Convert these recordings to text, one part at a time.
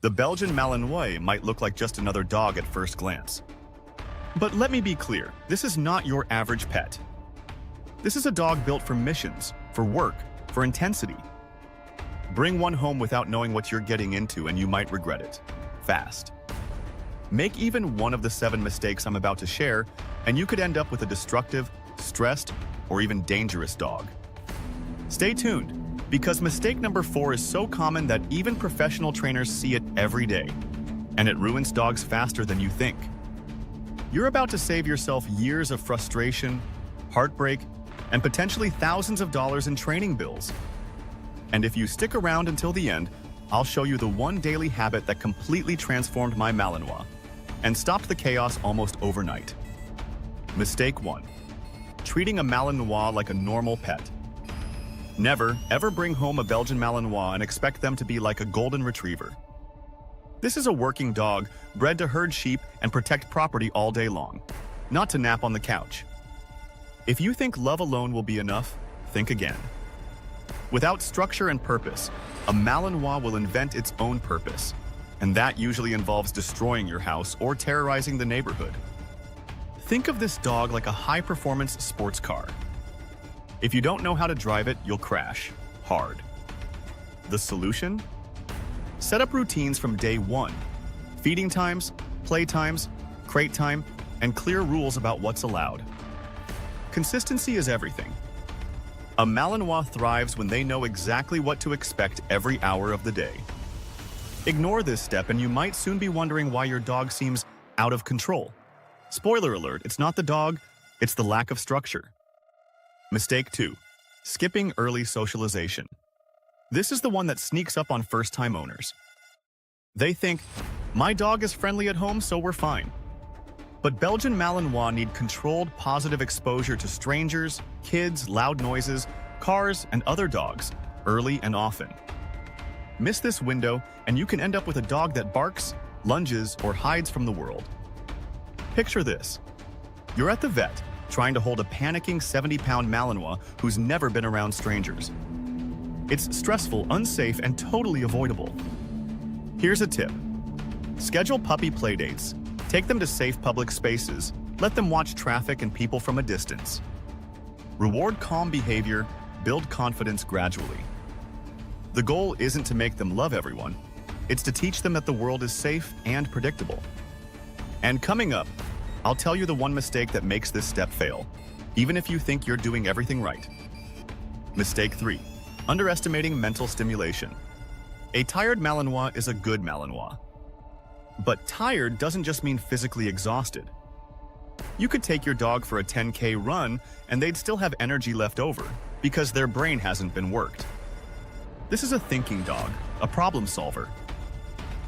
The Belgian Malinois might look like just another dog at first glance. But let me be clear, this is not your average pet. This is a dog built for missions, for work, for intensity. Bring one home without knowing what you're getting into and you might regret it. Fast. Make even one of the 7 mistakes I'm about to share, and you could end up with a destructive, stressed, or even dangerous dog. Stay tuned, because mistake number 4 is so common that even professional trainers see it every day, and it ruins dogs faster than you think. You're about to save yourself years of frustration, heartbreak, and potentially thousands of dollars in training bills. And if you stick around until the end, I'll show you the one daily habit that completely transformed my Malinois and stopped the chaos almost overnight. Mistake 1. Treating a Malinois like a normal pet. Never, ever bring home a Belgian Malinois and expect them to be like a golden retriever. This is a working dog, bred to herd sheep and protect property all day long, not to nap on the couch. If you think love alone will be enough, think again. Without structure and purpose, a Malinois will invent its own purpose, and that usually involves destroying your house or terrorizing the neighborhood. Think of this dog like a high-performance sports car. If you don't know how to drive it, you'll crash hard. The solution? Set up routines from day 1. Feeding times, play times, crate time, and clear rules about what's allowed. Consistency is everything. A Malinois thrives when they know exactly what to expect every hour of the day. Ignore this step and you might soon be wondering why your dog seems out of control. Spoiler alert, it's not the dog, it's the lack of structure. Mistake 2. Skipping early socialization. This is the one that sneaks up on first-time owners. They think, my dog is friendly at home, so we're fine. But Belgian Malinois need controlled positive exposure to strangers, kids, loud noises, cars, and other dogs, early and often. Miss this window, and you can end up with a dog that barks, lunges, or hides from the world. Picture this. You're at the vet, trying to hold a panicking 70-pound Malinois who's never been around strangers. It's stressful, unsafe, and totally avoidable. Here's a tip. Schedule puppy playdates. Take them to safe public spaces. Let them watch traffic and people from a distance. Reward calm behavior, build confidence gradually. The goal isn't to make them love everyone. It's to teach them that the world is safe and predictable. And coming up, I'll tell you the one mistake that makes this step fail, even if you think you're doing everything right. Mistake 3. Underestimating mental stimulation. A tired Malinois is a good Malinois. But tired doesn't just mean physically exhausted. You could take your dog for a 10K run and they'd still have energy left over because their brain hasn't been worked. This is a thinking dog, a problem solver.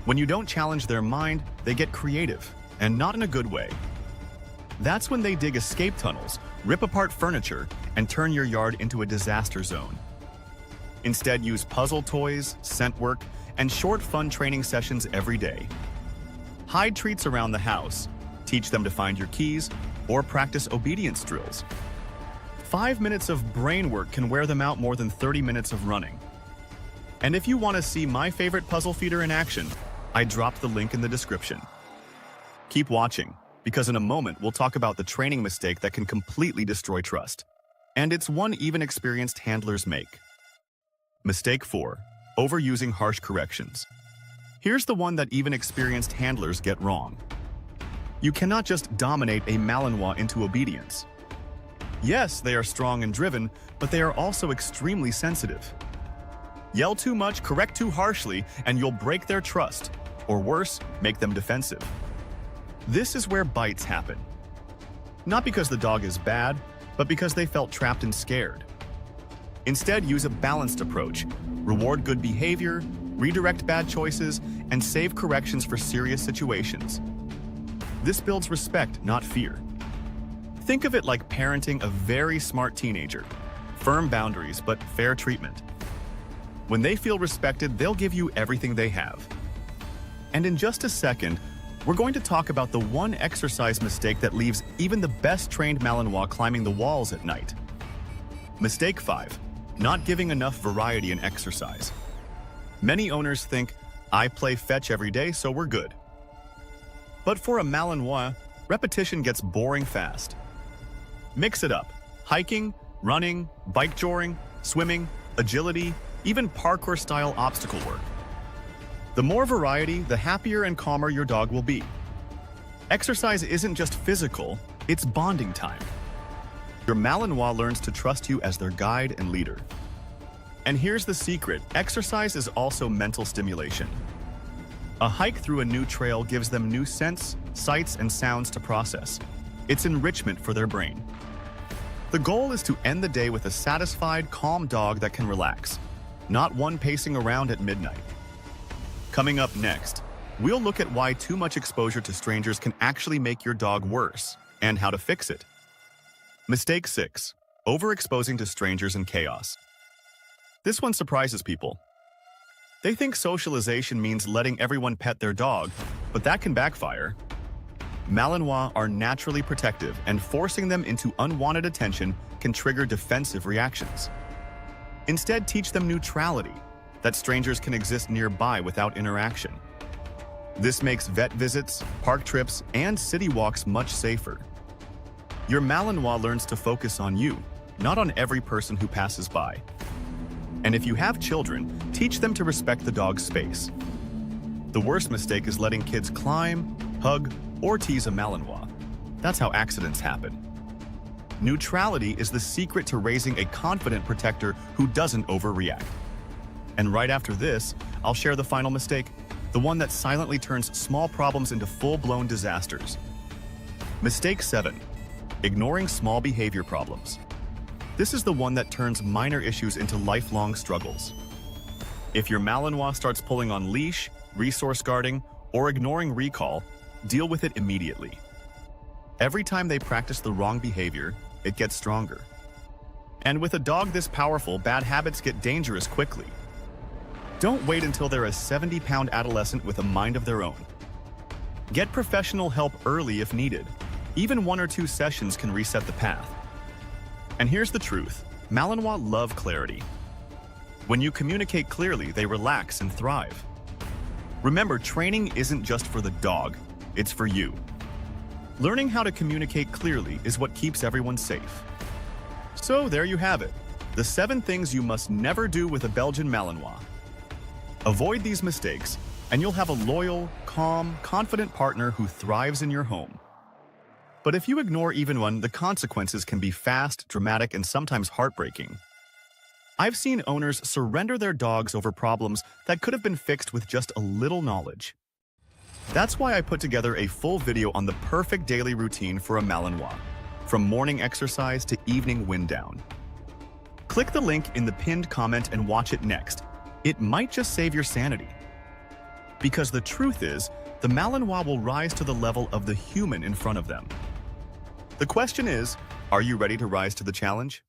When you don't challenge their mind, they get creative, and not in a good way. That's when they dig escape tunnels, rip apart furniture, and turn your yard into a disaster zone. Instead, use puzzle toys, scent work, and short fun training sessions every day. Hide treats around the house, teach them to find your keys, or practice obedience drills. 5 minutes of brain work can wear them out more than 30 minutes of running. And if you want to see my favorite puzzle feeder in action, I dropped the link in the description. Keep watching, because in a moment we'll talk about the training mistake that can completely destroy trust. And it's one even experienced handlers make. Mistake 4. Overusing harsh corrections. Here's the one that even experienced handlers get wrong. You cannot just dominate a Malinois into obedience. Yes, they are strong and driven, but they are also extremely sensitive. Yell too much, correct too harshly, and you'll break their trust, or worse, make them defensive. This is where bites happen. Not because the dog is bad, but because they felt trapped and scared. Instead, use a balanced approach. Reward good behavior, redirect bad choices, and save corrections for serious situations. This builds respect, not fear. Think of it like parenting a very smart teenager. Firm boundaries, but fair treatment. When they feel respected, they'll give you everything they have. And in just a second, we're going to talk about the one exercise mistake that leaves even the best trained Malinois climbing the walls at night. Mistake 5. Not giving enough variety in exercise. Many owners think, I play fetch every day, so we're good. But for a Malinois, repetition gets boring fast. Mix it up. Hiking, running, bike joring, swimming, agility, even parkour-style obstacle work. The more variety, the happier and calmer your dog will be. Exercise isn't just physical, it's bonding time. Your Malinois learns to trust you as their guide and leader. And here's the secret, exercise is also mental stimulation. A hike through a new trail gives them new scents, sights, and sounds to process. It's enrichment for their brain. The goal is to end the day with a satisfied, calm dog that can relax, not one pacing around at midnight. Coming up next, we'll look at why too much exposure to strangers can actually make your dog worse, and how to fix it. Mistake 6. Overexposing to strangers and chaos. This one surprises people. They think socialization means letting everyone pet their dog, but that can backfire. Malinois are naturally protective, and forcing them into unwanted attention can trigger defensive reactions. Instead, teach them neutrality, that strangers can exist nearby without interaction. This makes vet visits, park trips, and city walks much safer. Your Malinois learns to focus on you, not on every person who passes by. And if you have children, teach them to respect the dog's space. The worst mistake is letting kids climb, hug, or tease a Malinois. That's how accidents happen. Neutrality is the secret to raising a confident protector who doesn't overreact. And right after this, I'll share the final mistake, the one that silently turns small problems into full-blown disasters. Mistake 7. Ignoring small behavior problems. This is the one that turns minor issues into lifelong struggles. If your Malinois starts pulling on leash, resource guarding, or ignoring recall, deal with it immediately. Every time they practice the wrong behavior, it gets stronger. And with a dog this powerful, bad habits get dangerous quickly. Don't wait until they're a 70-pound adolescent with a mind of their own. Get professional help early if needed. Even 1 or 2 sessions can reset the path. And here's the truth, Malinois love clarity. When you communicate clearly, they relax and thrive. Remember, training isn't just for the dog, it's for you. Learning how to communicate clearly is what keeps everyone safe. So there you have it, the 7 things you must never do with a Belgian Malinois. Avoid these mistakes, and you'll have a loyal, calm, confident partner who thrives in your home. But if you ignore even one, the consequences can be fast, dramatic, and sometimes heartbreaking. I've seen owners surrender their dogs over problems that could have been fixed with just a little knowledge. That's why I put together a full video on the perfect daily routine for a Malinois, from morning exercise to evening wind down. Click the link in the pinned comment and watch it next. It might just save your sanity. Because the truth is, the Malinois will rise to the level of the human in front of them. The question is, are you ready to rise to the challenge?